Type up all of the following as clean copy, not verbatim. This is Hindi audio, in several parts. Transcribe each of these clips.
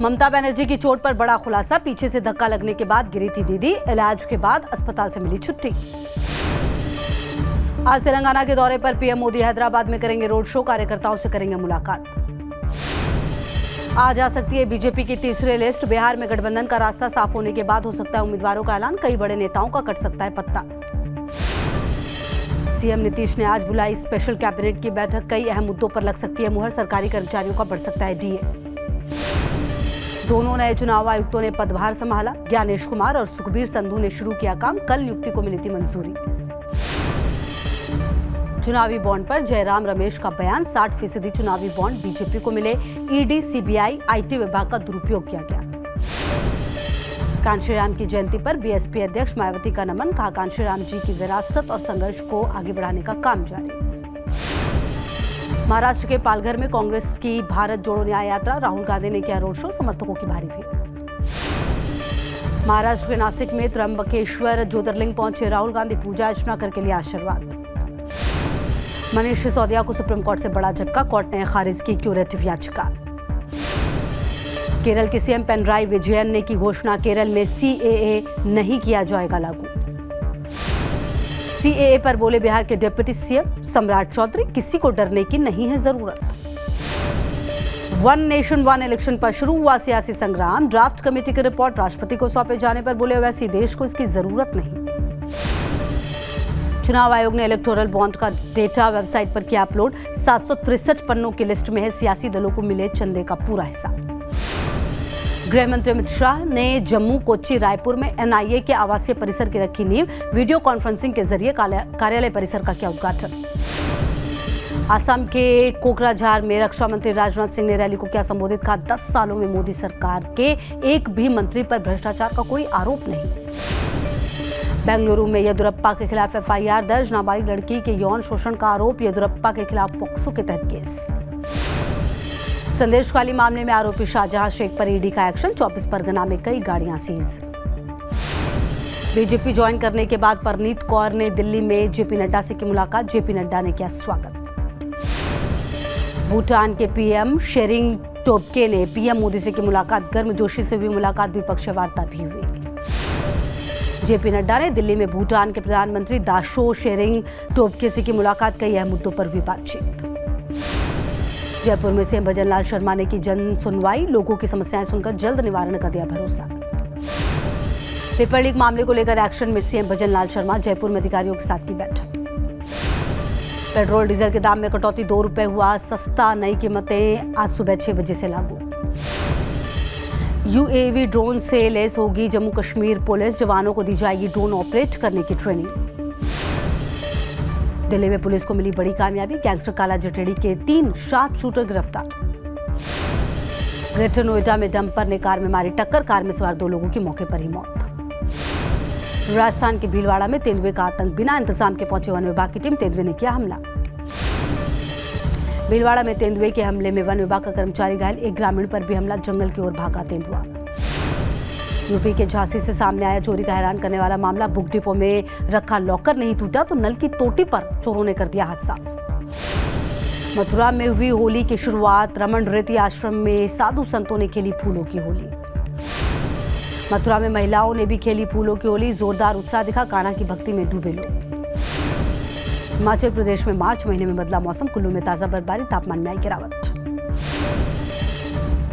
ममता बनर्जी की चोट पर बड़ा खुलासा, पीछे से धक्का लगने के बाद गिरी थी दीदी, इलाज के बाद अस्पताल से मिली छुट्टी। आज तेलंगाना के दौरे पर पीएम मोदी हैदराबाद में करेंगे रोड शो, कार्यकर्ताओं से करेंगे मुलाकात। आज आ सकती है बीजेपी की तीसरी लिस्ट, बिहार में गठबंधन का रास्ता साफ होने के बाद हो सकता है उम्मीदवारों का ऐलान, कई बड़े नेताओं का कट सकता है पत्ता। सीएम नीतीश ने आज बुलाई स्पेशल कैबिनेट की बैठक, कई अहम मुद्दों पर लग सकती है मुहर, सरकारी कर्मचारियों का बढ़ सकता है डीए। दोनों नए चुनाव आयुक्तों ने पदभार संभाला, ज्ञानेश कुमार और सुखबीर संधू ने शुरू किया काम, कल नियुक्ति को मिली थी मंजूरी। चुनावी बॉन्ड पर जयराम रमेश का बयान, 60% चुनावी बॉन्ड बीजेपी को मिले, ईडी सीबीआई आईटी विभाग का दुरुपयोग किया गया। कांशीराम की जयंती पर बीएसपी अध्यक्ष मायावती का नमन, कहा कांशीराम जी की विरासत और संघर्ष को आगे बढ़ाने का काम जारी। महाराष्ट्र के पालघर में कांग्रेस की भारत जोड़ो न्याय यात्रा, राहुल गांधी ने किया रोड शो, समर्थकों की भारी भीड़। महाराष्ट्र के नासिक में त्र्यंबकेश्वर ज्योतिर्लिंग पहुंचे राहुल गांधी, पूजा अर्चना करके लिए आशीर्वाद। मनीष सिसोदिया को सुप्रीम कोर्ट से बड़ा झटका, कोर्ट ने खारिज की क्यूरेटिव याचिका। केरल के सीएम पिनराई विजयन ने की घोषणा, केरल में सीएए नहीं किया जाएगा लागू। सीएए पर बोले बिहार के डिप्टी सीएम सम्राट चौधरी, किसी को डरने की नहीं है जरूरत। वन नेशन वन इलेक्शन पर शुरू हुआ सियासी संग्राम, ड्राफ्ट कमेटी की रिपोर्ट राष्ट्रपति को सौंपे जाने पर बोले वैसी देश को इसकी जरूरत नहीं। चुनाव आयोग ने इलेक्टोरल बॉन्ड का डेटा वेबसाइट पर किया अपलोड, 763 पन्नों की लिस्ट में है सियासी दलों को मिले चंदे का पूरा हिस्सा। गृह मंत्री अमित शाह ने जम्मू, कोच्चि, रायपुर में एनआईए के आवासीय परिसर की रखी नींव, वीडियो कॉन्फ्रेंसिंग के जरिए कार्यालय परिसर का किया उद्घाटन। असम के कोकराझार में रक्षा मंत्री राजनाथ सिंह ने रैली को किया संबोधित, कहा 10 सालों में मोदी सरकार के एक भी मंत्री पर भ्रष्टाचार का कोई आरोप नहीं। बेंगलुरु में येदियुरप्पा के खिलाफ एफआईआर दर्ज, नाबालिग लड़की के यौन शोषण का आरोप, येदियुरप्पा के खिलाफ पॉक्सो के तहत केस। संदेशखाली मामले में आरोपी शाहजहां शेख पर ईडी का एक्शन, 24 परगना में कई गाड़ियां सीज। बीजेपी ज्वाइन करने के बाद परनीत कौर ने दिल्ली में जेपी नड्डा से की मुलाकात, जेपी नड्डा ने किया स्वागत। भूटान के पीएम शेरिंग टोब्गे ने पीएम मोदी से की मुलाकात, गर्मजोशी से हुई मुलाकात, द्विपक्षीय वार्ता भी हुई। जेपी नड्डा ने दिल्ली में भूटान के प्रधानमंत्री दाशो शेरिंग टोब्गे से की मुलाकात, कई अहम मुद्दों पर हुई बातचीत। जयपुर में सीएम भजनलाल शर्मा ने की जन सुनवाई, लोगों की समस्याएं सुनकर जल्द निवारण का दिया भरोसा। पेपर लीक मामले को लेकर एक्शन में सीएम भजनलाल शर्मा, जयपुर में अधिकारियों के साथ की बैठक। पेट्रोल डीजल के दाम में कटौती, 2 रुपए हुआ सस्ता, नई कीमतें आज सुबह 6 बजे से लागू। यूएवी ड्रोन से लैस होगी जम्मू कश्मीर पुलिस, जवानों को दी जाएगी ड्रोन ऑपरेट करने की ट्रेनिंग। दिल्ली में पुलिस को मिली बड़ी कामयाबी, गैंगस्टर काला जटेड़ी के 3 शार्प शूटर गिरफ्तार। ग्रेटर नोएडा में डंपर ने कार में मारी टक्कर, कार में सवार 2 लोगों की मौके पर ही मौत। राजस्थान के भीलवाड़ा में तेंदुए का आतंक, बिना इंतजाम के पहुंचे वन विभाग की टीम, तेंदुए ने किया हमला। भीलवाड़ा में तेंदुए के हमले में वन विभाग का कर्मचारी घायल, एक ग्रामीण पर भी हमला, जंगल की ओर भागा तेंदुआ। यूपी के झांसी से सामने आया चोरी का हैरान करने वाला मामला, बुक डिपो में रखा लॉकर नहीं टूटा तो नल की टोटी पर चोरों ने कर दिया हाथ साफ। मथुरा में हुई होली की शुरुआत, रमन रेती आश्रम में साधु संतों ने खेली फूलों की होली। मथुरा में महिलाओं ने भी खेली फूलों की होली, जोरदार उत्साह दिखा, कान्हा की भक्ति में डूबे लोग। हिमाचल प्रदेश में मार्च महीने में बदला मौसम, कुल्लू में ताजा बर्फबारी, तापमान में आई गिरावट।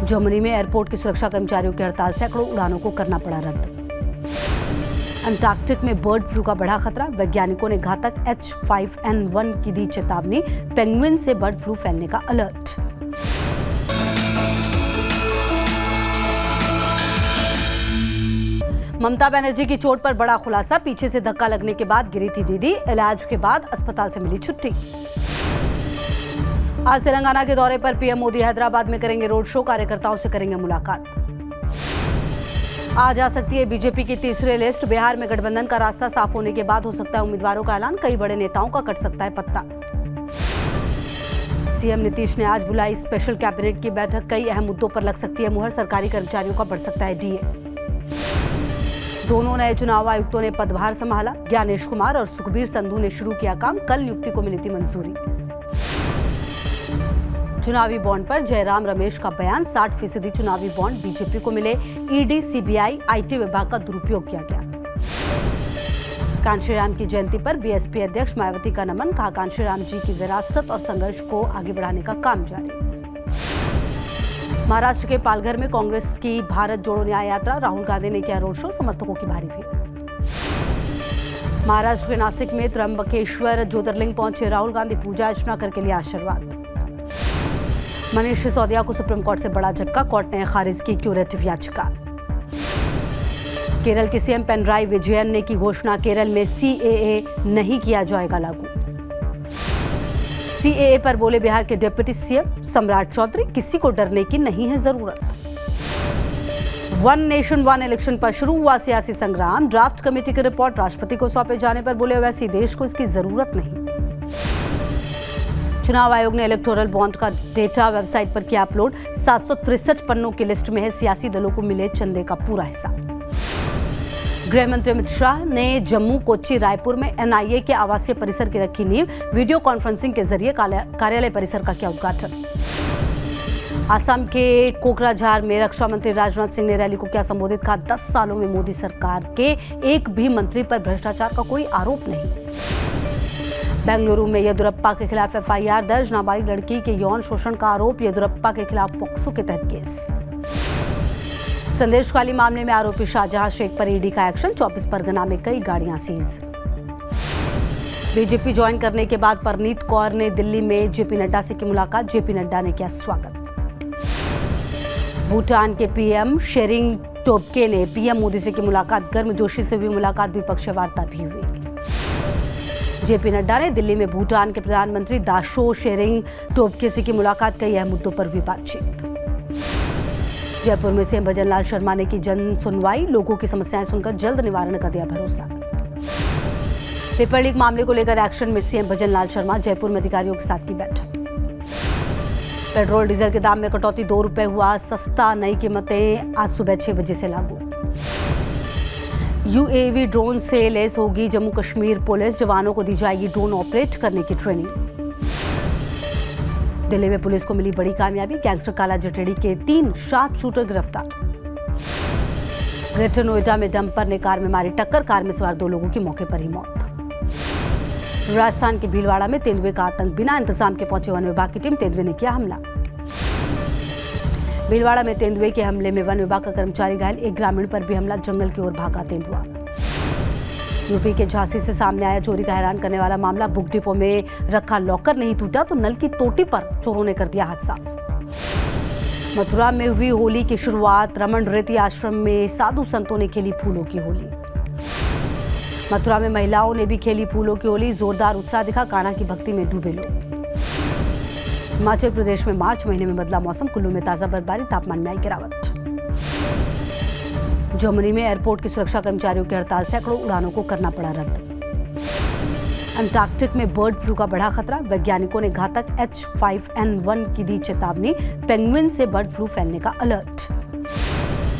जर्मनी में एयरपोर्ट की सुरक्षा कर्मचारियों की हड़ताल, सैकड़ों उड़ानों को करना पड़ा रद्द। अंटार्कटिक में बर्ड फ्लू का बढ़ा खतरा, वैज्ञानिकों ने घातक H5N1 की दी चेतावनी, पेंगुइन से बर्ड फ्लू फैलने का अलर्ट। ममता बनर्जी की चोट पर बड़ा खुलासा, पीछे से धक्का लगने के बाद गिरी थी दीदी, इलाज के बाद अस्पताल से मिली छुट्टी। आज तेलंगाना के दौरे पर पीएम मोदी हैदराबाद में करेंगे रोड शो, कार्यकर्ताओं से करेंगे मुलाकात। आज आ सकती है बीजेपी की तीसरी लिस्ट, बिहार में गठबंधन का रास्ता साफ होने के बाद हो सकता है उम्मीदवारों का ऐलान, कई बड़े नेताओं का कट सकता है पत्ता। सीएम नीतीश ने आज बुलाई स्पेशल कैबिनेट की बैठक, कई अहम मुद्दों पर लग सकती है मुहर, सरकारी कर्मचारियों का बढ़ सकता है डीए। दोनों नए चुनाव आयुक्तों ने पदभार संभाला, ज्ञानेश कुमार और सुखबीर संधू ने शुरू किया काम, कल नियुक्ति को मिली थी मंजूरी। चुनावी बॉन्ड पर जयराम रमेश का बयान, 60% चुनावी बॉन्ड बीजेपी को मिले, ईडी, सीबीआई, आईटी विभाग का दुरुपयोग किया गया। कांशीराम की जयंती पर बीएसपी अध्यक्ष मायावती का नमन, कहा कांशीराम जी की विरासत और संघर्ष को आगे बढ़ाने का काम जारी। महाराष्ट्र के पालघर में कांग्रेस की भारत जोड़ो न्याय यात्रा, राहुल गांधी ने किया रोड शो, समर्थकों की भारी भीड़। महाराष्ट्र के नासिक में त्र्यंबकेश्वर ज्योतिर्लिंग पहुंचे राहुल गांधी, पूजा अर्चना करके लिया आशीर्वाद। मनीष सिसोदिया को सुप्रीम कोर्ट से बड़ा झटका, कोर्ट ने खारिज की क्यूरेटिव याचिका। केरल के सीएम पिनराई विजयन ने की घोषणा, केरल में सीएए नहीं किया जाएगा लागू। सीएए पर बोले बिहार के डिप्टी सीएम सम्राट चौधरी, किसी को डरने की नहीं है जरूरत। वन नेशन वन इलेक्शन पर शुरू हुआ सियासी संग्राम, ड्राफ्ट कमेटी की रिपोर्ट राष्ट्रपति को सौंपे जाने पर बोले ओवैसी, देश को इसकी जरूरत नहीं। चुनाव आयोग ने इलेक्टोरल बॉन्ड का डेटा वेबसाइट पर किया अपलोड, 763 पन्नों की लिस्ट में है सियासी दलों को मिले चंदे का पूरा हिस्सा। गृह मंत्री अमित शाह ने जम्मू, कोच्चि, रायपुर में एनआईए के आवासीय परिसर की रखी नींव, वीडियो कॉन्फ्रेंसिंग के जरिए कार्यालय परिसर का किया उद्घाटन। असम के कोकराझार में रक्षा मंत्री राजनाथ सिंह ने रैली को किया संबोधित, कहा 10 सालों में मोदी सरकार के एक भी मंत्री पर भ्रष्टाचार का कोई आरोप नहीं। बेंगलुरु में येदियुरप्पा के खिलाफ एफआईआर दर्ज, नाबालिग लड़की के यौन शोषण का आरोप, येदियुरप्पा के खिलाफ पॉक्सो के तहत केस। संदेशखाली मामले में आरोपी शाहजहां शेख पर ईडी का एक्शन, 24 परगना में कई गाड़ियां सीज। बीजेपी ज्वाइन करने के बाद परनीत कौर ने दिल्ली में जेपी नड्डा से की मुलाकात, जेपी नड्डा ने किया स्वागत। भूटान के पीएम शेरिंग टोब्गे ने पीएम मोदी से की मुलाकात, गर्मजोशी से हुई मुलाकात, द्विपक्षीय वार्ता भी हुई। जेपी नड्डा ने दिल्ली में भूटान के प्रधानमंत्री दाशो शेरिंग टोब्गे से की मुलाकात, कई अहम मुद्दों पर हुई बातचीत। जयपुर में सीएम भजनलाल शर्मा ने की जन सुनवाई, लोगों की समस्याएं सुनकर जल्द निवारण का दिया भरोसा। पेपर लीक मामले को लेकर एक्शन में सीएम भजनलाल शर्मा, जयपुर में अधिकारियों के साथ की बैठक। पेट्रोल डीजल के दाम में कटौती, 2 रुपए हुआ सस्ता, नई कीमतें आज सुबह 6 बजे से लागू। यूएवी ड्रोन से लैस होगी जम्मू कश्मीर पुलिस, जवानों को दी जाएगी ड्रोन ऑपरेट करने की ट्रेनिंग। दिल्ली में पुलिस को मिली बड़ी कामयाबी, गैंगस्टर काला जटेड़ी के 3 शार्प शूटर गिरफ्तार। ग्रेटर नोएडा में डंपर ने कार में मारी टक्कर, कार में सवार 2 लोगों की मौके पर ही मौत। राजस्थान के भीलवाड़ा में तेंदुए का आतंक, बिना इंतजाम के पहुंचे वन विभाग की टीम, तेंदुए ने किया हमला। भीलवाड़ा में तेंदुए के हमले में वन विभाग का कर्मचारी घायल, एक ग्रामीण पर भी हमला, जंगल की ओर भागा तेंदुआ। यूपी के झांसी से सामने आया चोरी का हैरान करने वाला मामला, बुक डिपो में रखा लॉकर नहीं टूटा तो नल की टोटी पर चोरों ने कर दिया हाथ साफ। मथुरा में हुई होली की शुरुआत, रमन रेती आश्रम में साधु संतों ने खेली फूलों की होली। मथुरा में महिलाओं ने भी खेली फूलों की होली, जोरदार उत्साह दिखा, कान्हा की भक्ति में डूबे लोग। हिमाचल प्रदेश में मार्च महीने में बदला मौसम, कुल्लू में ताजा बर्फबारी, तापमान में आई गिरावट। जर्मनी में एयरपोर्ट की सुरक्षा कर्मचारियों की हड़ताल, सैकड़ों उड़ानों को करना पड़ा रद्द। अंटार्कटिक में बर्ड फ्लू का बढ़ा खतरा, वैज्ञानिकों ने घातक H5N1 की दी चेतावनी, पेंगुइन से बर्ड फ्लू फैलने का अलर्ट।